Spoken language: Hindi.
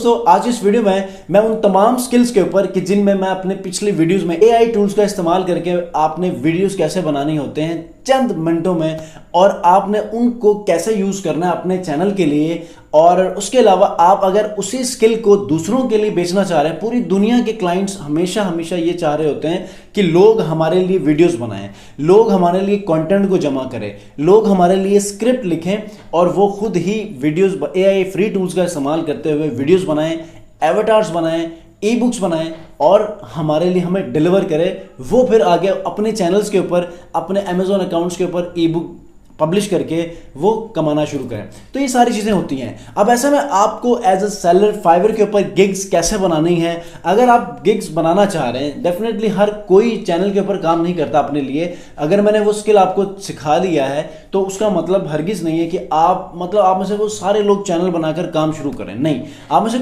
दोस्तों आज इस वीडियो में मैं उन तमाम स्किल्स के ऊपर कि जिनमें मैं अपने पिछले वीडियोस में एआई टूल्स का इस्तेमाल करके आपने वीडियोस कैसे बनाने होते हैं चंद मिनटों में, और आपने उनको कैसे यूज करना है अपने चैनल के लिए। और उसके अलावा आप अगर उसी स्किल को दूसरों के लिए बेचना चाह रहे हैं, पूरी दुनिया के क्लाइंट्स हमेशा हमेशा ये चाह रहे होते हैं कि लोग हमारे लिए वीडियोस बनाएं, लोग हमारे लिए कंटेंट को जमा करें, लोग हमारे लिए स्क्रिप्ट लिखें और वो खुद ही वीडियोस एआई फ्री टूल्स का इस्तेमाल करते हुए वीडियोस बनाएं, एवटार्स बनाएं, ई बुक्स बनाएं और हमारे लिए हमें डिलीवर करें। वो फिर आगे अपने चैनल्स के ऊपर, अपने अमेजोन अकाउंट्स के ऊपर ई बुक पब्लिश करके वो कमाना शुरू करें। तो ये सारी चीज़ें होती हैं। अब ऐसे में आपको एज अ सेलर फाइवर के ऊपर गिग्स कैसे बनानी है। अगर आप गिग्स बनाना चाह रहे हैं, डेफिनेटली हर कोई चैनल के ऊपर काम नहीं करता अपने लिए। अगर मैंने वो स्किल आपको सिखा दिया है तो उसका मतलब हरगिज़ नहीं है कि आप में से वो सारे लोग चैनल बनाकर काम शुरू करें। नहीं, आप में से